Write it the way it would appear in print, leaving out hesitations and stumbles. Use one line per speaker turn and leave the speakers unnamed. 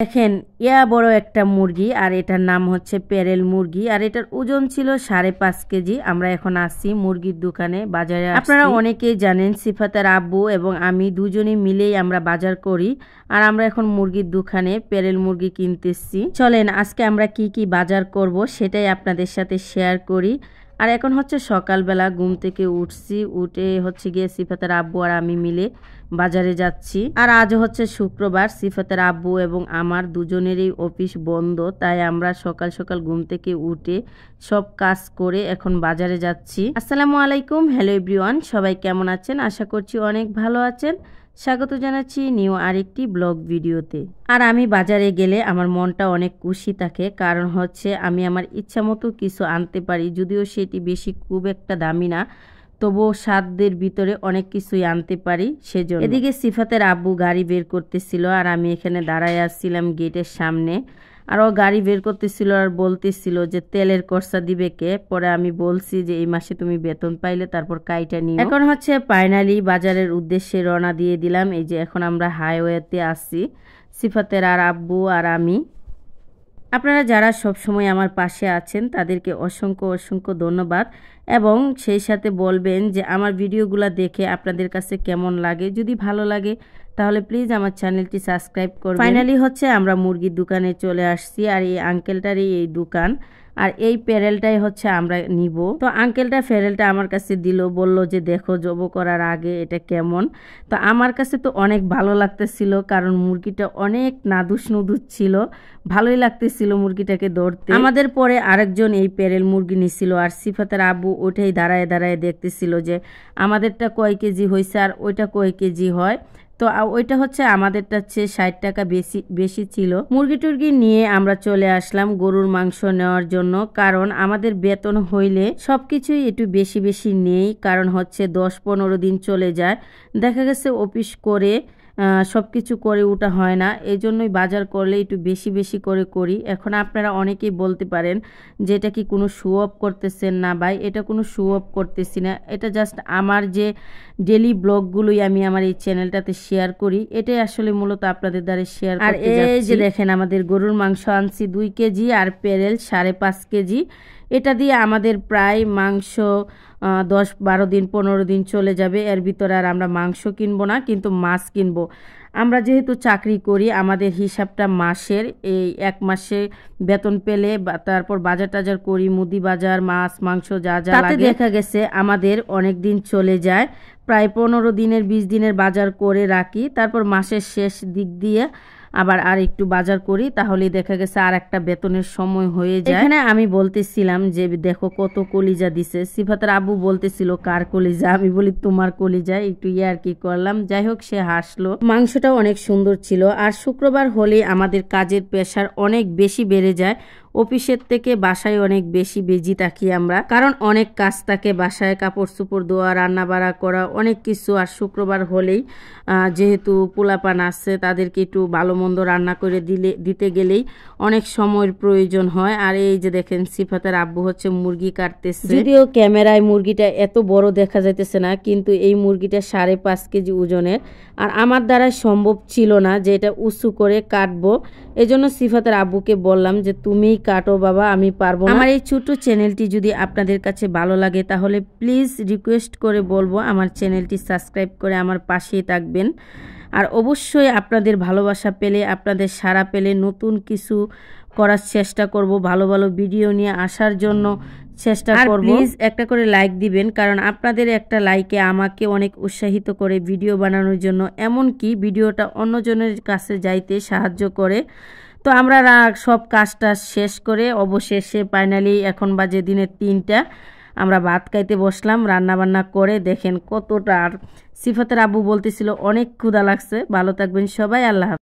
দেখেন ইয়া বড় একটা মুরগি, আর এটার নাম হচ্ছে পেরেল মুরগি, আর এটার ওজন ছিল 5.5 কেজি। আমরা এখন আসছি মুরগির দোকানে, বাজারে। আপনারা অনেকেই জানেন সিফাতের আব্বু এবং আমি দুজনে মিলেই আমরা বাজার করি, আর আমরা এখন মুরগির দোকানে পেরেল মুরগি কিনতেছি। চলেন আজকে আমরা কি কি বাজার করব সেটাই আপনাদের সাথে শেয়ার করি। আর এখন হচ্ছে সকালবেলা ঘুম থেকে উঠছি, উঠে হচ্ছে গিয়ে সিফাতের আব্বু আর আমি মিলে বাজারে যাচ্ছি। আর আজ হচ্ছে শুক্রবার, সিফাতের আব্বু এবং আমার দুজনেরই অফিস বন্ধ, তাই আমরা সকাল সকাল ঘুম থেকে উঠে সব কাজ করে এখন বাজারে যাচ্ছি। আসসালামু আলাইকুম, হ্যালো এভরিওয়ান, সবাই কেমন আছেন? আশা করছি অনেক ভালো আছেন। স্বাগত জানাচ্ছি নিউ আরেকটি ব্লগ ভিডিওতে। আর আমি বাজারে গেলে আমার মনটা অনেক খুশি থাকে, কারণ হচ্ছে আমি আমার ইচ্ছা মতো কিছু আনতে পারি, যদিও সেটি বেশি খুব একটা দামি না, তবুও সাধ্যের ভিতরে অনেক কিছুই আনতে পারি সেজন্য। এদিকে সিফাতের আব্বু গাড়ি বের করতেছিল, আর আমি এখানে দাঁড়ায় আসছিলাম গেটের সামনে। আর ও গাড়ি বের করতেছিল আর বলতেছিল যে তেলের খরচা দিবে কে। পরে আমি বলছি যে এই মাসে তুমি বেতন পাইলে তারপর কাইটা নিও। এখন হচ্ছে ফাইনালি বাজারের উদ্দেশ্যে রওনা দিয়ে দিলাম। এই যে এখন আমরা হাইওয়েতে আসছি, সিফাতের আর আব্বু আর আমি। আপনারা যারা সব সময় আমার পাশে আছেন তাদেরকে অসংখ্য অসংখ্য ধন্যবাদ, এবং সেই সাথে বলবেন যে আমার ভিডিওগুলো দেখে আপনাদের কাছে কেমন লাগে। যদি ভালো লাগে তাহলে প্লিজ আমার চ্যানেলটি সাবস্ক্রাইব করবেন। ফাইনালি হচ্ছে আমরা মুরগির দোকানে চলে আসছি, আর এই আঙ্কেলটারই এই দোকান, আর এই প্যারেলটাই হচ্ছে আমরা নিব। তো আঙ্কেলটা প্যারেলটা আমার কাছে দিল, বলল যে দেখো জব করার আগে এটা কেমন। তো আমার কাছে তো অনেক ভালো লাগতেছিল, কারণ মুরগিটা অনেক নাদুস নুদুস ছিল, ভালোই লাগতেছিল মুরগিটাকে ধরতে। আমাদের পরে আরেকজন এই প্যারেল মুরগি নিছিল, আর সিফাতের আব্বু ওইটাই দাঁড়ায় দাঁড়ায় দেখতেছিল যে আমাদেরটা কয় কেজি হয়েছে আর ওইটা কয় কেজি হয়। তো ওইটা হচ্ছে আমাদেরটা চেয়ে 60 টাকা বেশি ছিল। মুরগি টুরগি নিয়ে আমরা চলে আসলাম গরুর মাংস নেওয়ার জন্য, কারণ আমাদের বেতন হইলে সবকিছুই একটু বেশি বেশি নেই, কারণ হচ্ছে 10-15 দিন চলে যায়। দেখা গেছে অফিস করে সব কিছু করে ওঠা হয় না, এই জন্যই বাজার করলে একটু বেশি বেশি করে করি। এখন আপনারা অনেকেই বলতে পারেন যে এটা কি কোনো শো অফ করতেছেন? না ভাই, এটা কোনো শো অফ করতেছি না, এটা জাস্ট আমার যে ডেলি ব্লগগুলোই আমি আমার এই চ্যানেলটাতে শেয়ার করি, এটাই আসলে মূলত আপনাদের দ্বারা শেয়ার করতে যাচ্ছি। আর এই যে দেখেন আমাদের গরুর মাংস আনছি 2 কেজি, আর পেরেল 5.5 কেজি। এটা দিয়ে আমাদের প্রায় মাংস 10-12 দিন 15 দিন চলে যাবে। এর ভিতরে আর আমরা মাংস কিনবো না, কিন্তু মাছ কিনবো। আমরা যেহেতু চাকরি করি, আমাদের হিসাবটা মাসের, এই 1 মাসে বেতন পেলে তারপর বাজার টাজার করি, মুদি বাজার, মাছ মাংস যা যা লাগে, দেখা গেছে আমাদের অনেক দিন চলে যায়। প্রায় 15 দিনের 20 দিনের বাজার করে রাখি, তারপর মাসের শেষ দিক দিয়ে আবার আর একটু বাজার করি, তাহলে দেখা গেছে আর একটা বেতনের সময় হয়ে যায়। এখানে আমি বলতেছিলাম যে দেখো কত কলিজা দিছে। সিফাতের আব্বু বলতেছিল কার কলিজা, আমি বলি তোমার কলিজা, একটু আর কি করলাম। যাই হোক, সে হাসলো। মাংসটাও অনেক সুন্দর ছিল। আর শুক্রবার হলে আমাদের কাজের প্রেশার অনেক বেশি বেড়ে যায়, অফিসের থেকে বাসায় অনেক বেশি বিজি থাকি আমরা, কারণ অনেক কাজ থাকে বাসায়, কাপড় চোপড় ধোয়া, রান্না বাড়া করা, অনেক কিছু। আর শুক্রবার হলেই যেহেতু পোলাপান আসছে, তাদেরকে একটু ভালো মন্দ রান্না করে দিতে গেলেই অনেক সময়ের প্রয়োজন হয়। আর এই যে দেখেন সিফাতের আব্বু হচ্ছে মুরগি কাটতেছে, যদিও ক্যামেরায় মুরগিটা এত বড় দেখা যাইতেছে না, কিন্তু এই মুরগিটা 5.5 কেজি ওজনের। আর আমার দ্বারা সম্ভব ছিল না যে এটা উঁচু করে কাটবো, এজন্য সিফাতের আব্বুকে বললাম যে তুমিই কাটো বাবা, আমি পারবো না। আমার এই ছোট চ্যানেলটি যদি আপনাদের কাছে ভালো লাগে তাহলে প্লিজ রিকোয়েস্ট করে বলবো আমার চ্যানেলটি সাবস্ক্রাইব করে আমার পাশেই থাকবেন। আর অবশ্যই আপনাদের ভালোবাসা পেলে, আপনাদের সাড়া পেলে নতুন কিছু করার চেষ্টা করব, ভালো ভালো ভিডিও নিয়ে আসার জন্য চেষ্টা করব। প্লিজ একটা করে লাইক দিবেন, কারণ আপনাদের একটা লাইকে আমাকে অনেক উৎসাহিত করে ভিডিও বানানোর জন্য, এমনকি ভিডিওটা অন্যজনের কাছে যাইতে সাহায্য করে। তো আমরা সব কাজটা শেষ করে অবশেষে ফাইনালি এখন বাজে দিনের 3টা, আমরা ভাত খাইতে বসলাম রান্না বান্না করে। দেখেন কতটা। আর সিফাতের আব্বু বলতেছিল অনেক ক্ষুধা লাগছে। ভালো থাকবেন সবাই, আল্লাহ হাফেজ।